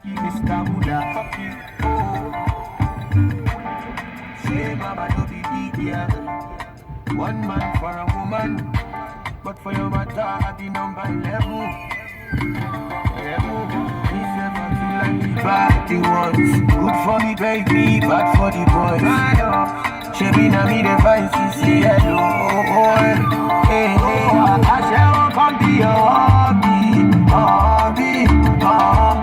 Mr. Buddha, fuck you. Say, mama, you be big, yeah. One man for a woman, but for your matter, I be number 11. This never feel like the bad the ones. Good for me, baby, bad for the boys. She be na me the fine, see hello. Hey, hey, I shall come be your hobby, hobby, hobby.